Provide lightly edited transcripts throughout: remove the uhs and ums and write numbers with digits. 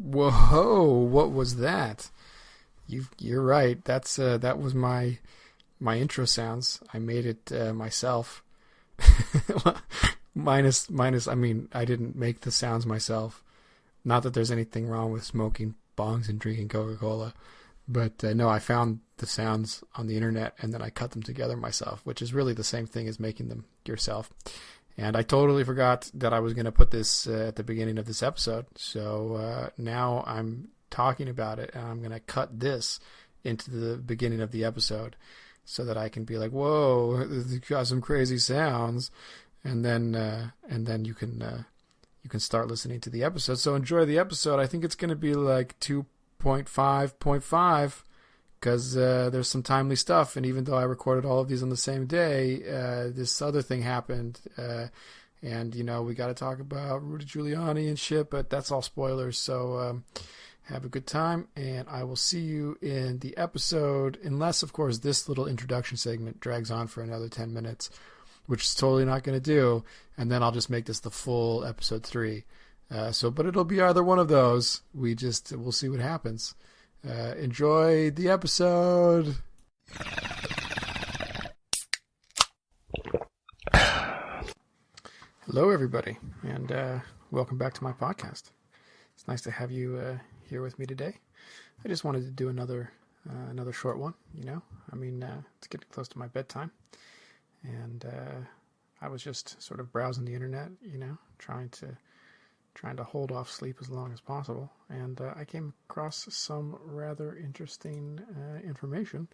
Whoa, what was that? You're right. That was my intro sounds. I made it myself. minus. I mean, I didn't make the sounds myself. Not that there's anything wrong with smoking bongs and drinking Coca-Cola, but no, I found the sounds on the internet and then I cut them together myself, which is really the same thing as making them yourself. And I totally forgot that I was going to put this at the beginning of this episode. So now I'm talking about it, and I'm going to cut this into the beginning of the episode so that I can be like, whoa, it's got some crazy sounds. And then you can start listening to the episode. So enjoy the episode. I think it's going to be like 2.5.5 because there's some timely stuff. And even though I recorded all of these on the same day, this other thing happened. And, we got to talk about Rudy Giuliani and shit, but that's all spoilers. So have a good time, and I will see you in the episode, unless, of course, this little introduction segment drags on for another 10 minutes, which is totally not going to do, and then I'll just make this the full episode 3. But it'll be either one of those. We'll see what happens. Enjoy the episode. Hello, everybody, and welcome back to my podcast. It's nice to have you here with me today. I just wanted to do another short one. It's getting close to my bedtime, and I was just sort of browsing the internet, trying to hold off sleep as long as possible, and I came across some rather interesting information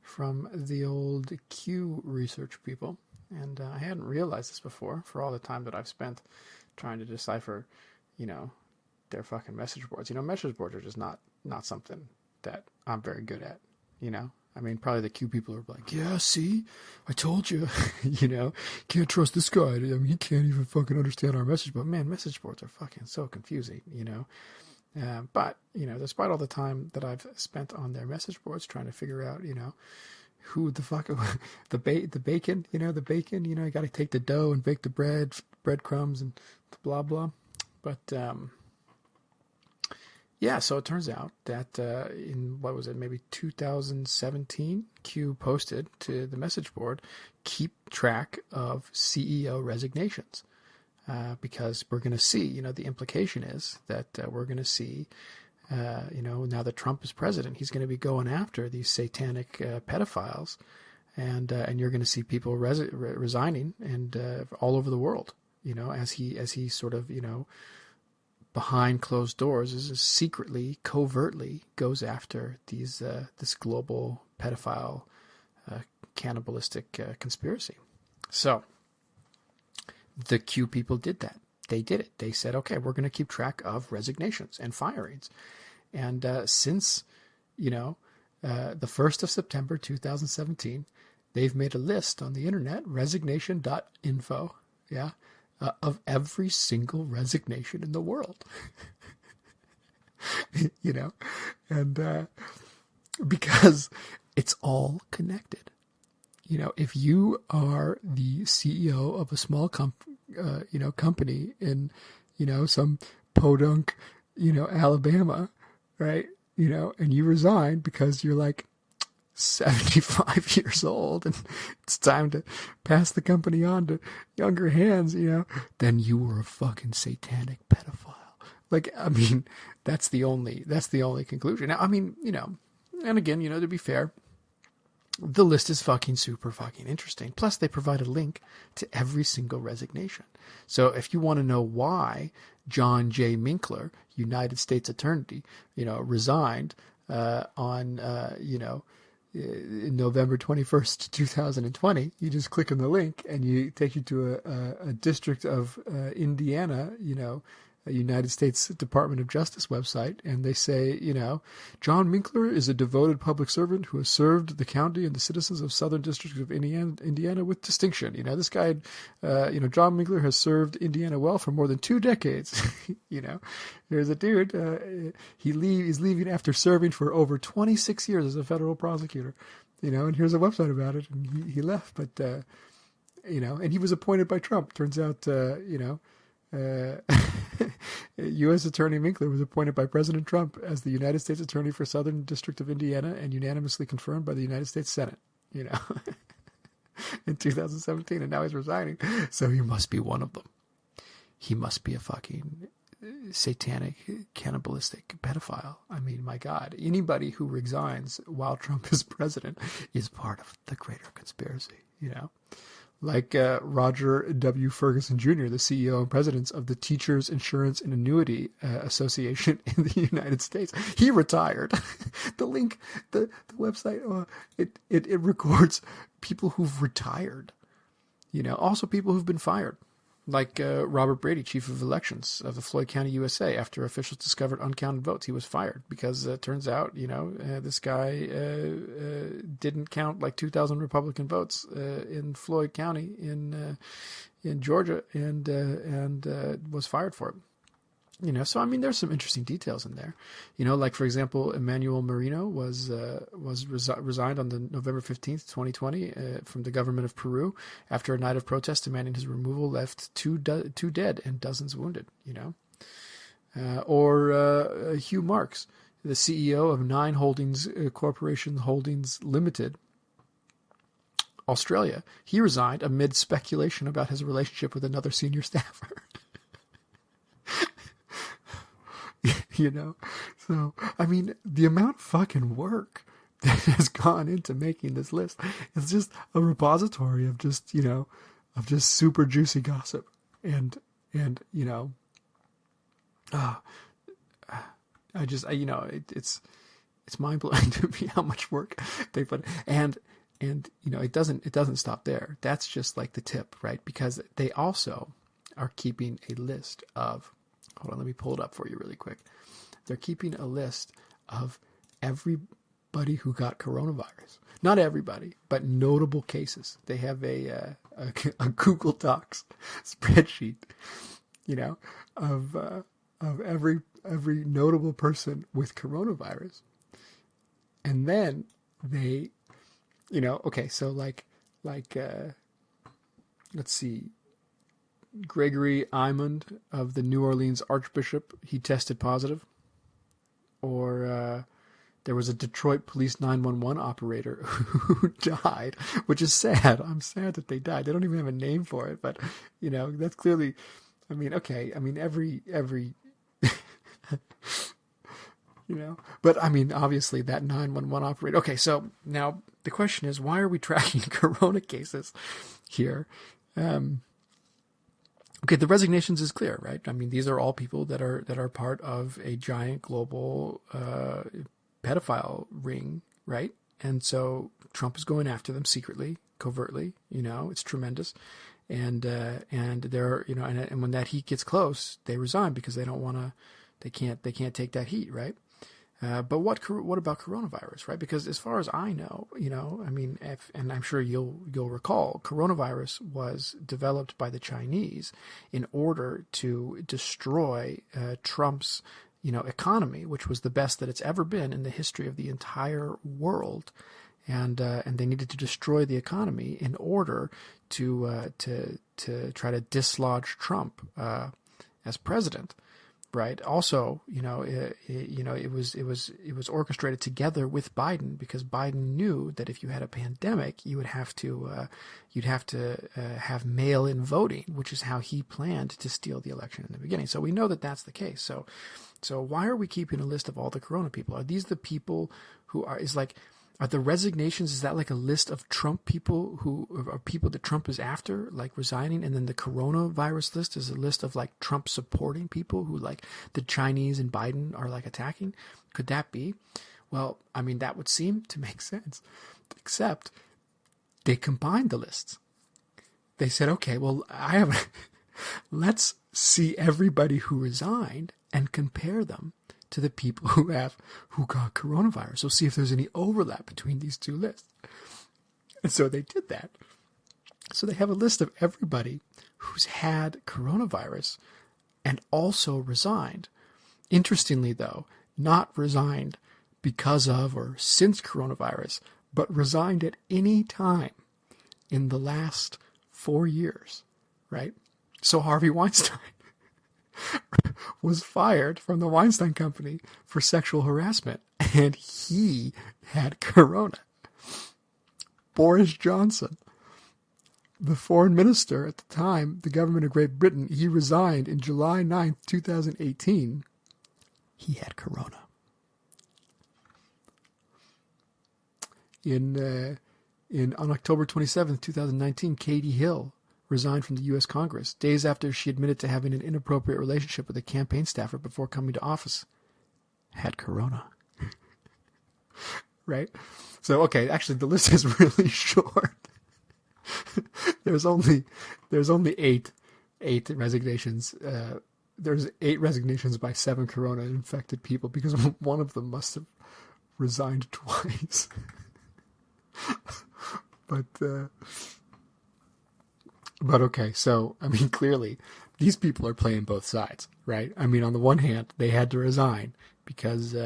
from the old Q research people, and I hadn't realized this before for all the time that I've spent trying to decipher, their fucking message boards. Message boards are just not something that I'm very good at, probably the Q people are like, yeah, see, I told you, can't trust this guy. I mean, he can't even fucking understand our message. But man, message boards are fucking so confusing, But, despite all the time that I've spent on their message boards trying to figure out, who the fuck, the bacon, you got to take the dough and bake the breadcrumbs and blah, blah. But, yeah, so it turns out that in, maybe 2017, Q posted to the message board, keep track of CEO resignations. Because we're going to see, the implication is that we're going to see, now that Trump is president, he's going to be going after these satanic pedophiles. And you're going to see people resigning and all over the world, as he sort of, behind closed doors is secretly, covertly goes after these this global pedophile cannibalistic conspiracy. So the Q people did that. They did it. They said, okay, we're going to keep track of resignations and firings. And since, the 1st of September 2017, they've made a list on the internet, resignation.info, of every single resignation in the world. And because it's all connected. If you are the CEO of a small company in, some podunk, Alabama, right? And you resign because you're like 75 years old and it's time to pass the company on to younger hands, then you were a fucking satanic pedophile. That's the only conclusion. Now, and again, to be fair, the list is fucking super fucking interesting. Plus, they provide a link to every single resignation. So if you want to know why John J. Minkler, United States Attorney, resigned on, in November 21st, 2020, you just click on the link and you take you to a district of Indiana, a United States Department of Justice website, and they say, John Minkler is a devoted public servant who has served the county and the citizens of Southern District of Indiana with distinction. This guy, John Minkler has served Indiana well for more than 2 decades. There's a dude, he's leaving after serving for over 26 years as a federal prosecutor, and here's a website about it, and he left, but, and he was appointed by Trump. Turns out, U.S. Attorney Winkler was appointed by President Trump as the United States Attorney for Southern District of Indiana and unanimously confirmed by the United States Senate, in 2017, and now he's resigning. So he must be one of them. He must be a fucking satanic, cannibalistic pedophile. I mean, my God, anybody who resigns while Trump is president is part of the greater conspiracy, Like Roger W. Ferguson Jr., the CEO and president of the Teachers Insurance and Annuity Association in the United States. He retired. The link, the website, it records people who've retired, also people who've been fired. Like Robert Brady, chief of elections of the Floyd County, USA, after officials discovered uncounted votes, he was fired because it turns out, this guy didn't count like 2,000 Republican votes in Floyd County in Georgia, and was fired for it. So I mean, there's some interesting details in there. Like for example, Emmanuel Merino was resigned on the November 15th, 2020, from the government of Peru after a night of protest demanding his removal left two dead and dozens wounded. Or Hugh Marks, the CEO of Nine Holdings Corporation Holdings Limited, Australia. He resigned amid speculation about his relationship with another senior staffer. So, I mean, the amount of fucking work that has gone into making this list is just a repository of just, of just super juicy gossip. And it's mind blowing to me how much work they put. And it doesn't stop there. That's just like the tip, right? Because they also are keeping a list of, hold on, let me pull it up for you really quick. They're keeping a list of everybody who got coronavirus. Not everybody, but notable cases. They have a Google Docs spreadsheet, of every notable person with coronavirus. And then they, okay, so like let's see. Gregory Imond of the New Orleans Archbishop, he tested positive. Or there was a Detroit police 911 operator who died, which is sad. I'm sad that they died. They don't even have a name for it, but that's clearly, I mean, okay. I mean, every but I mean, obviously that 911 operator. Okay. So now the question is, why are we tracking corona cases here? Okay, the resignations is clear, right? I mean, these are all people that are part of a giant global pedophile ring, right? And so Trump is going after them secretly, covertly. It's tremendous, and they're and when that heat gets close, they resign because they don't want to, they can't take that heat, right? But what about coronavirus, right? Because as far as I know, I mean, and I'm sure you'll recall, coronavirus was developed by the Chinese in order to destroy Trump's, economy, which was the best that it's ever been in the history of the entire world, and they needed to destroy the economy in order to try to dislodge Trump as president. Right. Also, it was orchestrated together with Biden because Biden knew that if you had a pandemic, you would have to have mail-in voting, which is how he planned to steal the election in the beginning. So we know that that's the case. So why are we keeping a list of all the corona people? Are these the people who are the resignations? Is that like a list of Trump people who are people that Trump is after, like resigning? And then the coronavirus list is a list of like Trump supporting people who like the Chinese and Biden are like attacking. Could that be? Well, I mean, that would seem to make sense, except they combined the lists. They said, okay, well, let's see everybody who resigned and compare them to the people who got coronavirus. So see if there's any overlap between these two lists. And so they did that. So they have a list of everybody who's had coronavirus and also resigned. Interestingly, though, not resigned because of or since coronavirus, but resigned at any time in the last 4 years, right? So Harvey Weinstein was fired from the Weinstein Company for sexual harassment, and he had corona. Boris Johnson, the foreign minister at the time, the government of Great Britain, he resigned in July 9th, 2018. He had corona. On October 27th, 2019, Katie Hill resigned from the U.S. Congress, days after she admitted to having an inappropriate relationship with a campaign staffer before coming to office. Had corona. Right? So, okay, actually, the list is really short. There's only eight resignations. There's 8 resignations by 7 corona-infected people, because one of them must have resigned twice. But okay, so, I mean, clearly, these people are playing both sides, right? I mean, on the one hand, they had to resign because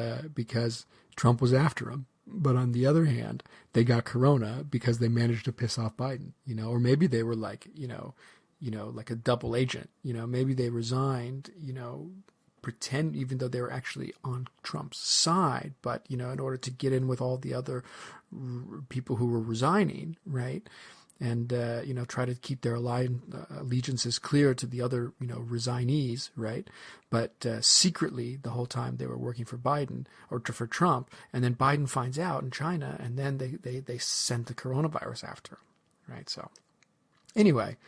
Trump was after them. But on the other hand, they got corona because they managed to piss off Biden, or maybe they were like, like a double agent, maybe they resigned, pretend, even though they were actually on Trump's side, but, in order to get in with all the other people who were resigning, right? And, try to keep their allegiances clear to the other, resignees, right? But secretly, the whole time they were working for Biden or for Trump, and then Biden finds out in China, and then they sent the coronavirus after him, right? So anyway,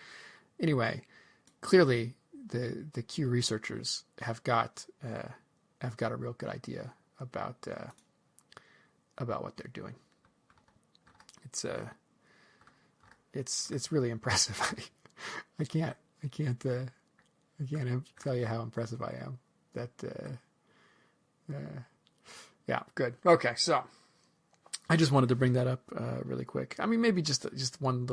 clearly the Q researchers have got a real good idea about what they're doing. It's really impressive. I can't tell you how impressive I am. Yeah, good. Okay, so I just wanted to bring that up really quick. I mean, maybe just one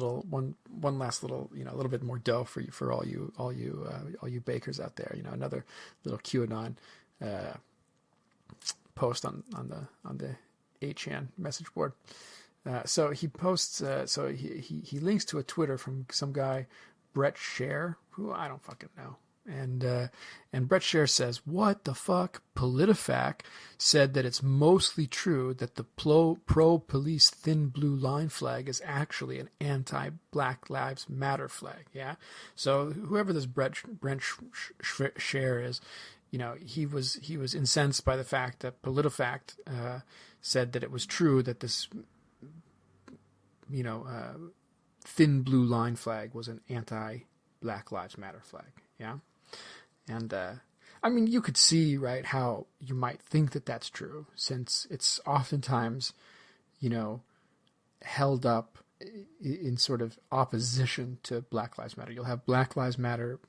last little, a little bit more dough for all you bakers out there. Another little QAnon post on the 8chan message board. So he posts, he links to a Twitter from some guy, Brett Scher, who I don't fucking know. And Brett Scher says, what the fuck? PolitiFact said that it's mostly true that the pro-police thin blue line flag is actually an anti-Black Lives Matter flag. Yeah. So whoever this Brett Scher is, he was incensed by the fact that PolitiFact said that it was true that this thin blue line flag was an anti-Black Lives Matter flag, yeah? And, I mean, you could see, right, how you might think that that's true, since it's oftentimes, held up in sort of opposition to Black Lives Matter. You'll have Black Lives Matter,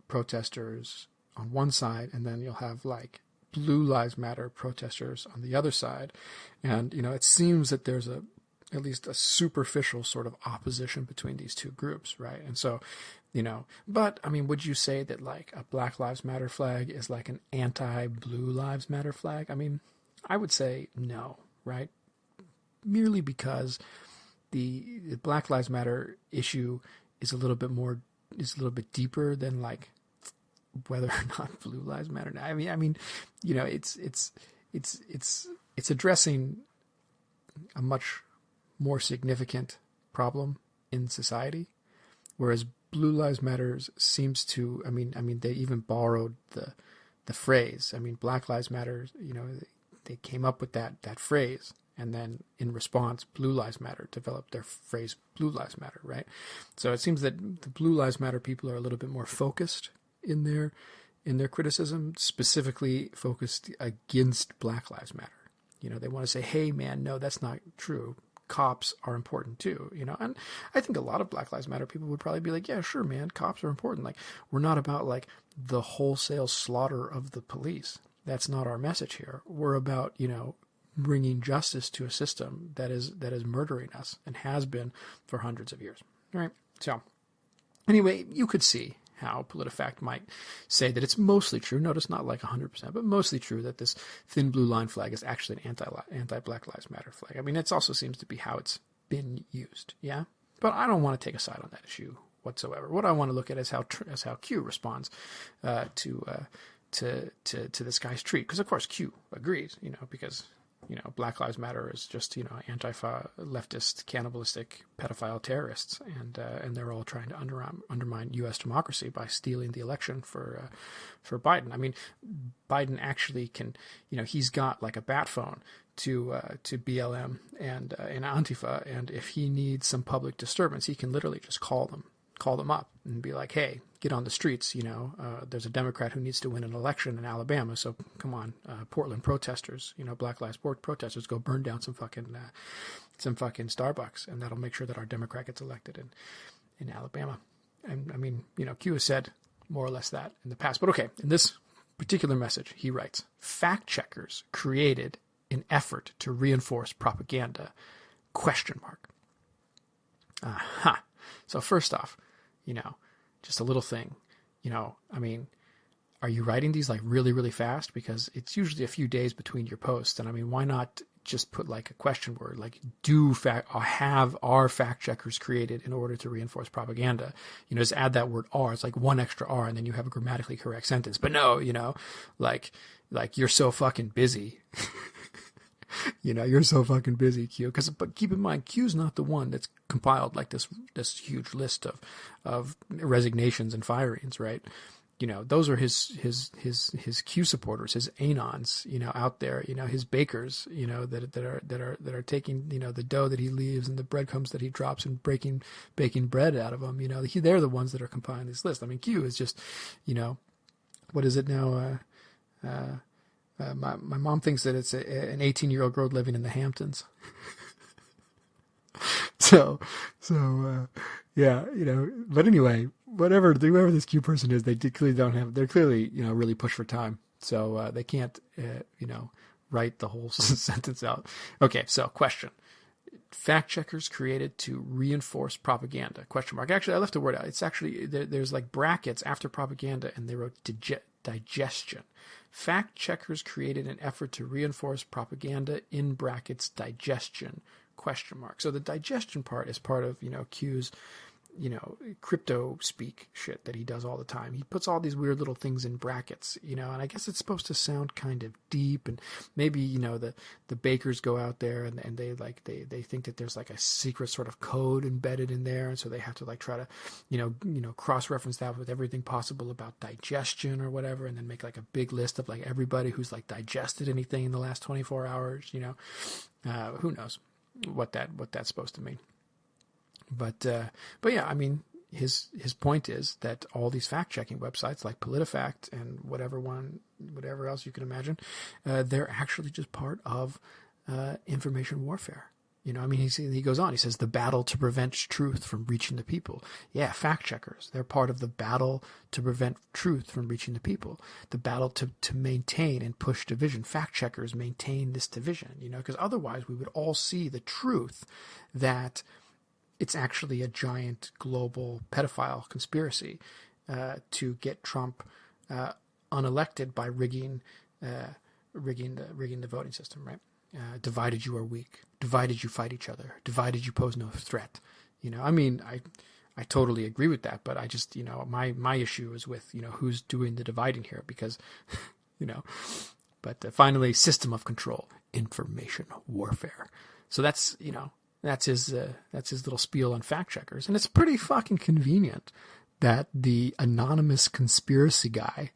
protesters on one side, and then you'll have, like, Blue Lives Matter protesters on the other side. And, it seems that there's at least a superficial sort of opposition between these two groups, right? And so, but I mean, would you say that like a Black Lives Matter flag is like an anti-Blue Lives Matter flag? I mean, I would say no, right? Merely because the Black Lives Matter issue is a little bit deeper than like whether or not Blue Lives Matter. I mean, it's addressing a much more significant problem in society, whereas Blue Lives Matter seems to, I mean, they even borrowed the phrase. I mean, Black Lives Matter, they came up with that phrase, and then in response, Blue Lives Matter developed their phrase, Blue Lives Matter, right? So it seems that the Blue Lives Matter people are a little bit more focused in their criticism, specifically focused against Black Lives Matter. They want to say, hey man, no, that's not true. Cops are important too, and I think a lot of Black Lives Matter people would probably be like, yeah, sure, man, cops are important. Like, we're not about like the wholesale slaughter of the police. That's not our message here. We're about, bringing justice to a system that is murdering us and has been for hundreds of years. All right. So anyway, you could see how PolitiFact might say that it's mostly true. Notice not like 100%, but mostly true that this thin blue line flag is actually an anti-Black Lives Matter flag. I mean, it also seems to be how it's been used. Yeah. But I don't want to take a side on that issue whatsoever. What I want to look at is how Q responds to to this guy's tweet, because of course Q agrees, because Black Lives Matter is just Antifa, leftist, cannibalistic, pedophile terrorists, and they're all trying to undermine U.S. democracy by stealing the election for Biden. I mean, Biden actually can, he's got like a bat phone to BLM and Antifa, and if he needs some public disturbance, he can literally just call them up and be like, hey, get on the streets. There's a Democrat who needs to win an election in Alabama. So come on, Portland protesters, Black Lives protesters, go burn down some fucking Starbucks, and that'll make sure that our Democrat gets elected in Alabama. And I mean, Q has said more or less that in the past, but okay. In this particular message, he writes, fact checkers created an effort to reinforce propaganda, ? Aha. So first off, just a little thing, I mean, are you writing these like really, really fast? Because it's usually a few days between your posts. And I mean, why not just put like a question word, like have our fact checkers created in order to reinforce propaganda? Just add that word R. It's like one extra R, and then you have a grammatically correct sentence. But no, like you're so fucking busy. You're so fucking busy, Q. But keep in mind, Q's not the one that's compiled like this huge list of resignations and firings, right? Those are his Q supporters, his anons, out there, his bakers, that are taking, the dough that he leaves and the breadcrumbs that he drops and baking bread out of them. They're the ones that are compiling this list. I mean, Q is just, what is it now? My mom thinks that it's an 18-year-old girl living in the Hamptons. Yeah, but anyway, whoever this Q person is, they're clearly, really pushed for time. So, they can't, write the whole sentence out. Okay. So question, fact checkers created to reinforce propaganda, ? Actually, I left a word out. It's actually, there's like brackets after propaganda, and they wrote digestion. Fact checkers created an effort to reinforce propaganda in brackets digestion ? So the digestion part is part of, Q's, crypto speak shit that he does all the time. He puts all these weird little things in brackets, and I guess it's supposed to sound kind of deep, and maybe, the bakers go out there and they they think that there's like a secret sort of code embedded in there. And so they have to like try to, cross-reference that with everything possible about digestion or whatever, and then make like a big list of like everybody who's like digested anything in the last 24 hours, who knows what that's supposed to mean. But yeah, I mean, his point is that all these fact-checking websites like PolitiFact and whatever else you can imagine, they're actually just part of information warfare. I mean, he goes on, he says, the battle to prevent truth from reaching the people. Yeah, fact-checkers, they're part of the battle to prevent truth from reaching the people. The battle to maintain and push division. Fact-checkers maintain this division, because otherwise we would all see the truth that it's actually a giant global pedophile conspiracy to get Trump unelected by rigging the voting system, right? Divided you are weak. Divided you fight each other. Divided you pose no threat. I mean, I totally agree with that, but I just, my issue is with, who's doing the dividing here, because, but finally, system of control, information warfare. So that's, that's his little spiel on fact checkers. And it's pretty fucking convenient that the anonymous conspiracy guy,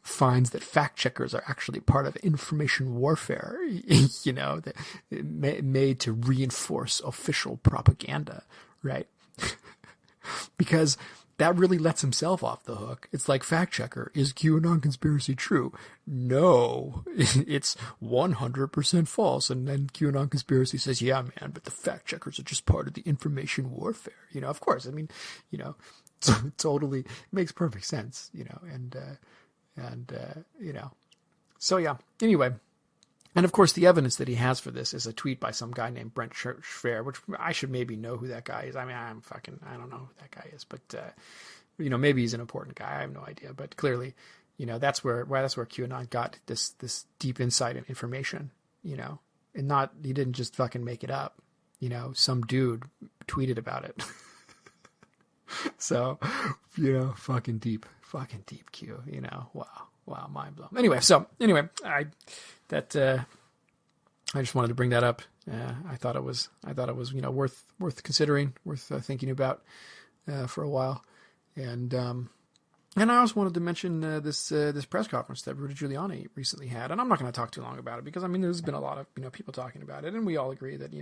finds that fact checkers are actually part of information warfare, that made to reinforce official propaganda, right? Because that really lets himself off the hook. It's like, fact checker, is QAnon conspiracy true? No, it's 100% false. And then QAnon conspiracy says, yeah, man, but the fact checkers are just part of the information warfare. Of course, I mean, totally makes perfect sense, so yeah, anyway. And of course, the evidence that he has for this is a tweet by some guy named Brent Schwer, which I should maybe know who that guy is. I mean, I don't know who that guy is, but, maybe he's an important guy. I have no idea, but clearly, that's where QAnon got this deep insight and information, and he didn't just fucking make it up. Some dude tweeted about it. So, fucking deep Q, wow. Wow, mind blown. Anyway, I just wanted to bring that up. I thought it was worth considering, worth thinking about for a while, and I also wanted to mention this press conference that Rudy Giuliani recently had, and I'm not going to talk too long about it because there's been a lot of people talking about it, and we all agree that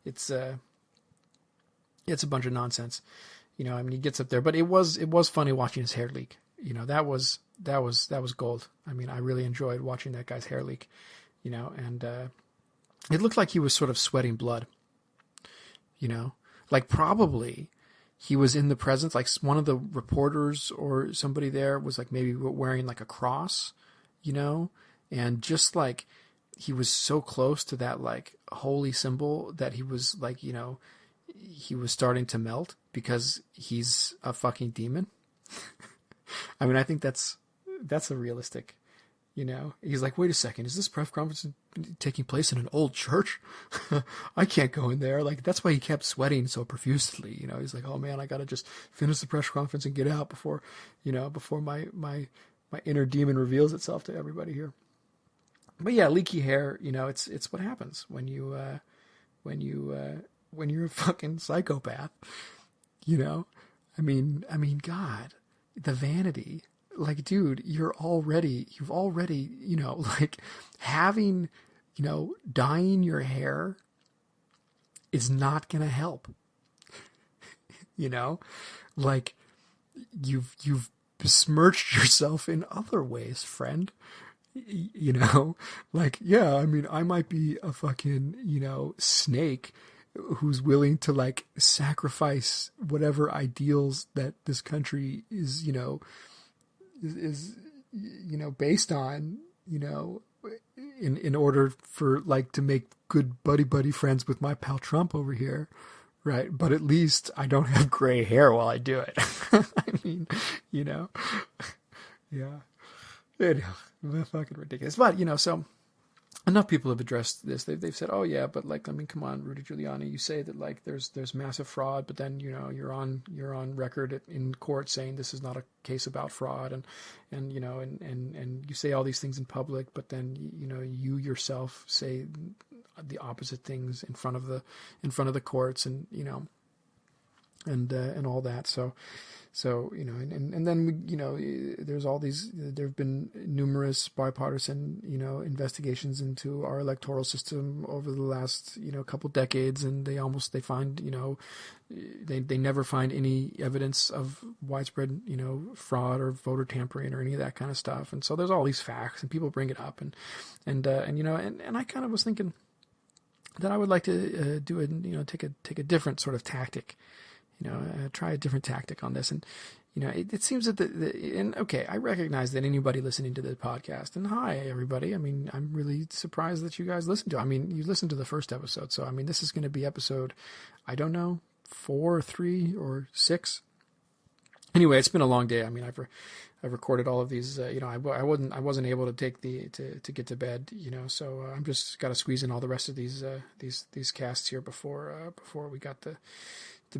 it's a bunch of nonsense. He gets up there, but it was funny watching his hair leak. That was gold. I really enjoyed watching that guy's hair leak. And it looked like he was sort of sweating blood. Like probably he was in the presence, like one of the reporters or somebody there was like maybe wearing like a cross, and just like he was so close to that like holy symbol that he was like, he was starting to melt because he's a fucking demon. I think that's a realistic, he's like, wait a second, is this press conference taking place in an old church? I can't go in there. Like, that's why he kept sweating so profusely. He's like, oh man, I got to just finish the press conference and get out before my inner demon reveals itself to everybody here. But yeah, leaky hair, it's what happens when you're a fucking psychopath, God, the vanity. Like, dude, you've already, like having, dyeing your hair is not going to help, like you've besmirched yourself in other ways, friend, like, yeah, I might be a fucking, snake who's willing to like sacrifice whatever ideals that this country is, is based on, in order for like to make good buddy friends with my pal Trump over here, right? But at least I don't have gray hair while I do it. Yeah, fucking ridiculous. But so enough people have addressed this. They've said, oh yeah, but like, come on, Rudy Giuliani, you say that like there's massive fraud, but then you're on record in court saying this is not a case about fraud, and you say all these things in public, but then you yourself say the opposite things in front of the courts, and and all that. So, and then, there's all these, there've been numerous bipartisan, investigations into our electoral system over the last, couple decades. And they find, they never find any evidence of widespread, fraud or voter tampering or any of that kind of stuff. And so there's all these facts and people bring it up and I kind of was thinking that I would like to take a different sort of tactic. Try a different tactic on this. And, it seems that and okay, I recognize that anybody listening to the podcast, and hi, everybody. I'm really surprised that you guys listen to it. You listened to the first episode. So, this is going to be episode, I don't know, 4 or 3 or 6. Anyway, it's been a long day. I've recorded all of these, I wasn't able to take to get to bed, so I'm just got to squeeze in all the rest of these casts here before we got the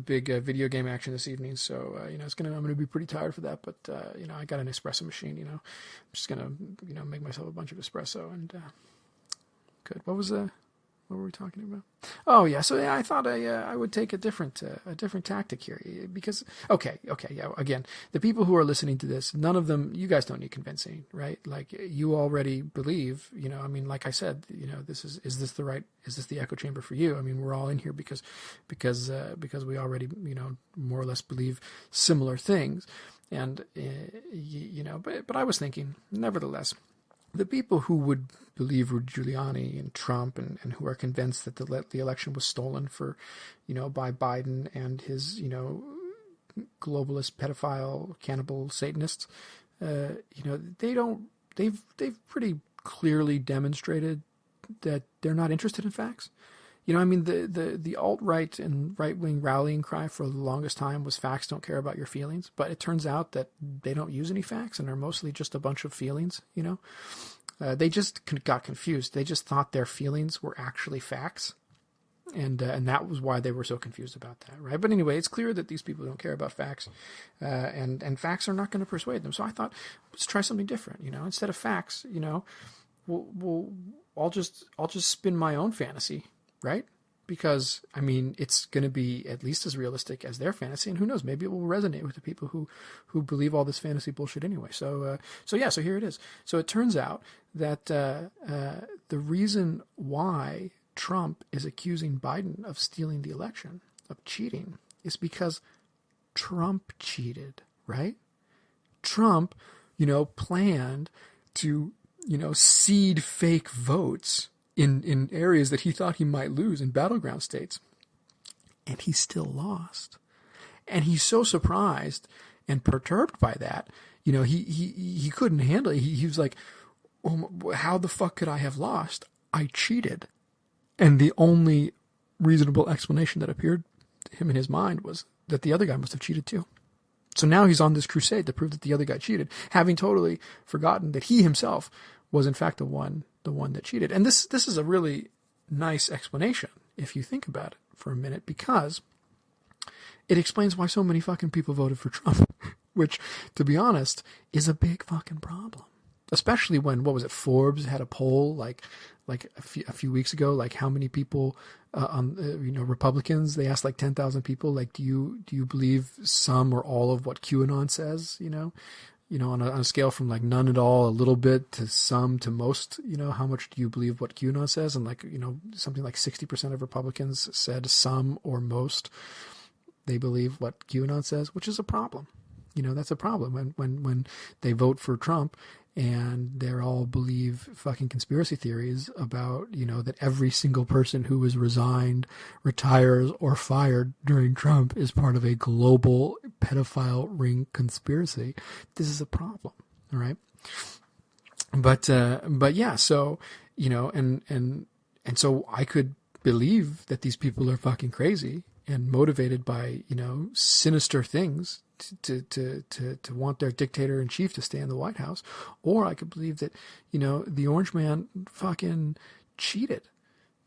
big video game action this evening. So, I'm going to be pretty tired for that, but, I got an espresso machine, I'm just going to, make myself a bunch of espresso and, good. What were we talking about? Oh yeah. So yeah, I thought I would take a different tactic here because, okay. Yeah. Again, the people who are listening to this, none of them, you guys don't need convincing, right? Like you already believe, like I said, this is this the echo chamber for you? We're all in here because we already, more or less believe similar things. And, but I was thinking, nevertheless, the people who would believe Rudy Giuliani and Trump and who are convinced that the election was stolen by Biden and his, globalist, pedophile, cannibal Satanists, they've pretty clearly demonstrated that they're not interested in facts. The alt-right and right-wing rallying cry for the longest time was facts don't care about your feelings. But it turns out that they don't use any facts and are mostly just a bunch of feelings, They just got confused. They just thought their feelings were actually facts. And that was why they were so confused about that, right? But anyway, it's clear that these people don't care about facts, and facts are not going to persuade them. So I thought, let's try something different. Instead of facts, I'll just spin my own fantasy, right? Because it's going to be at least as realistic as their fantasy, and who knows, maybe it will resonate with the people who believe all this fantasy bullshit anyway. So here it is. So it turns out that the reason why Trump is accusing Biden of stealing the election, of cheating, is because Trump cheated, right? Trump, planned to, seed fake votes in areas that he thought he might lose in battleground states. And he still lost. And he's so surprised and perturbed by that, he couldn't handle it. He was like, oh, how the fuck could I have lost? I cheated. And the only reasonable explanation that appeared to him in his mind was that the other guy must have cheated too. So now he's on this crusade to prove that the other guy cheated, having totally forgotten that he himself was in fact the one that cheated. And this is a really nice explanation if you think about it for a minute, because it explains why so many fucking people voted for Trump, which, to be honest, is a big fucking problem. Especially when, Forbes had a poll like a few weeks ago, like how many people, Republicans, they asked like 10,000 people, like, do you believe some or all of what QAnon says, on a scale from like none at all, a little bit, to some, to most, how much do you believe what QAnon says? And like, something like 60% of Republicans said some or most they believe what QAnon says, which is a problem. That's a problem when they vote for Trump and they all believe fucking conspiracy theories about, that every single person who is resigned, retires, or fired during Trump is part of a global pedophile ring conspiracy. This is a problem, all right? But yeah, so, and so I could believe that these people are fucking crazy and motivated by, sinister things to want their dictator in chief to stay in the White House, or I could believe that, the Orange Man fucking cheated.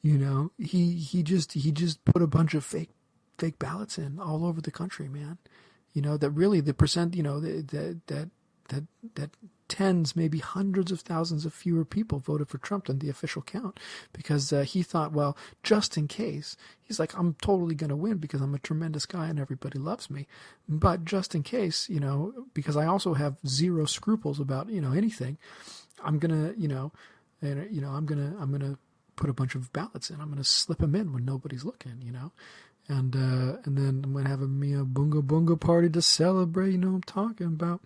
He just put a bunch of fake ballots in all over the country, man. That really the percent, that tens, maybe hundreds of thousands of fewer people voted for Trump than the official count, because he thought, well, just in case, he's like, I'm totally going to win because I'm a tremendous guy and everybody loves me. But just in case, because I also have zero scruples about, anything, I'm going to, I'm going to put a bunch of ballots in. I'm going to slip them in when nobody's looking, And then I'm going to have a bunga bunga party to celebrate, what I'm talking about.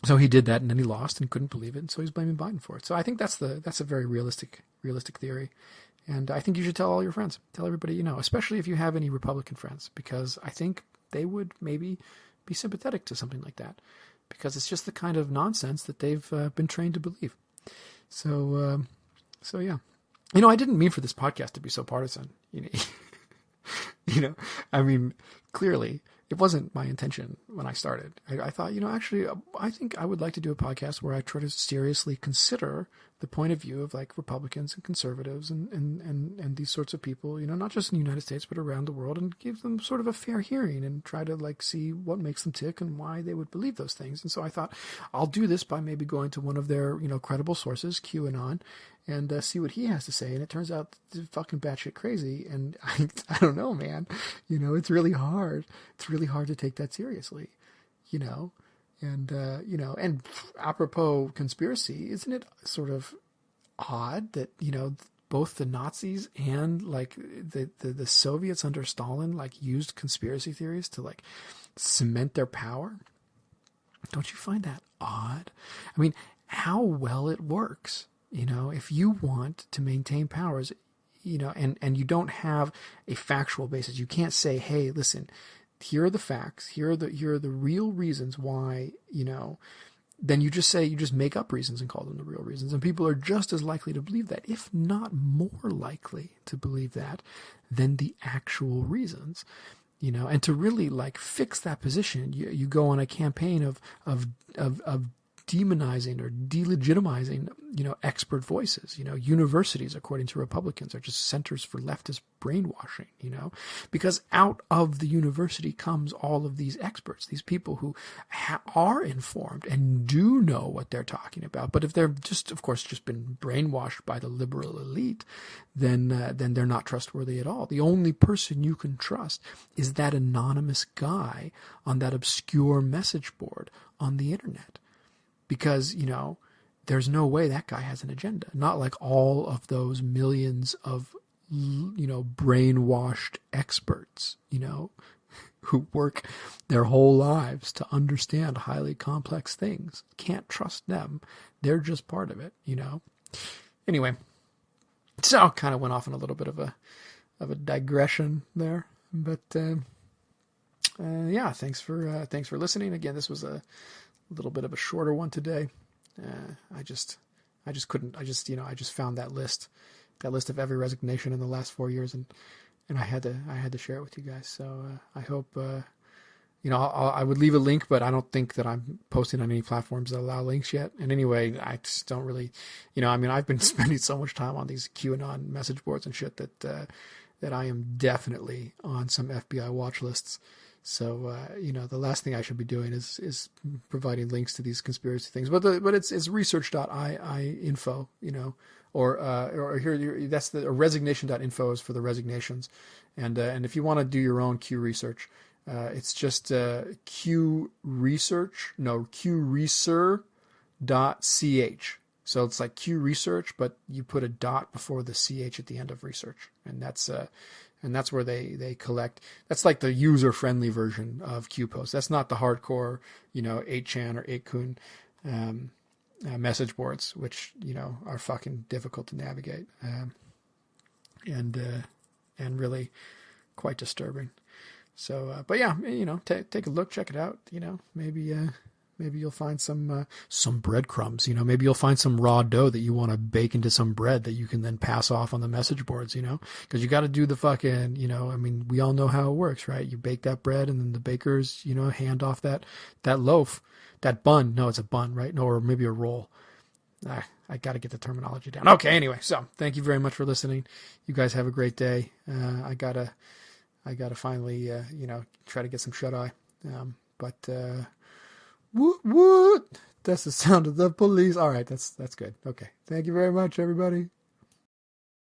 So he did that, and then he lost and couldn't believe it, and so he's blaming Biden for it. So I think that's a very realistic theory, and I think you should tell all your friends, tell everybody you know, especially if you have any Republican friends, because I think they would maybe be sympathetic to something like that, because it's just the kind of nonsense that they've been trained to believe. So yeah, I didn't mean for this podcast to be so partisan. Clearly it wasn't my intention when I started. I thought, actually, I think I would like to do a podcast where I try to seriously consider the point of view of like Republicans and conservatives and these sorts of people, not just in the United States, but around the world, and give them sort of a fair hearing and try to like see what makes them tick and why they would believe those things. And so I thought I'll do this by maybe going to one of their, credible sources, QAnon, and see what he has to say. And it turns out it's fucking batshit crazy. And I don't know, man. It's really hard. It's really hard to take that seriously, and apropos conspiracy, isn't it sort of odd that, both the Nazis and like the Soviets under Stalin, like used conspiracy theories to like cement their power? Don't you find that odd? I mean, how well it works. If you want to maintain powers, and you don't have a factual basis, you can't say, hey, listen, here are the facts, here are the real reasons why, then you just make up reasons and call them the real reasons. And people are just as likely to believe that, if not more likely to believe that than the actual reasons. And to really like fix that position, you go on a campaign of demonizing or delegitimizing, expert voices. Universities, according to Republicans, are just centers for leftist brainwashing, because out of the university comes all of these experts, these people who are informed and do know what they're talking about. But if they're just, of course, just been brainwashed by the liberal elite, then they're not trustworthy at all. The only person you can trust is that anonymous guy on that obscure message board on the internet. Because, there's no way that guy has an agenda. Not like all of those millions of, brainwashed experts, who work their whole lives to understand highly complex things. Can't trust them. They're just part of it, Anyway, so kind of went off on a little bit of a digression there. But, yeah, thanks for listening. Again, this was a little bit of a shorter one today. I just found that list of every resignation in the last 4 years, and I had to share it with you guys. So I hope I would leave a link, but I don't think that I'm posting on any platforms that allow links yet. And anyway, I just don't really, I've been spending so much time on these QAnon message boards and shit that I am definitely on some FBI watch lists. So, the last thing I should be doing is providing links to these conspiracy things. But it's research.ii.info, or here, that's the resignation.info is for the resignations. And if you want to do your own Q research, it's just qresearch.ch. So it's like Q research, but you put a dot before the CH at the end of research. And that's where they collect. That's like the user-friendly version of QPost. That's not the hardcore, 8chan or 8kun message boards, which, are fucking difficult to navigate and really quite disturbing. So, but yeah, take a look, check it out. Maybe you'll find some breadcrumbs. Maybe you'll find some raw dough that you want to bake into some bread that you can then pass off on the message boards. Because you got to do the fucking. We all know how it works, right? You bake that bread, and then the bakers, hand off that loaf, that bun. No, it's a bun, right? No, or maybe a roll. I got to get the terminology down. Okay, anyway, so thank you very much for listening. You guys have a great day. I gotta finally, try to get some shut eye. But. Woot woot! That's the sound of the police. All right, that's good. Okay. Thank you very much, everybody.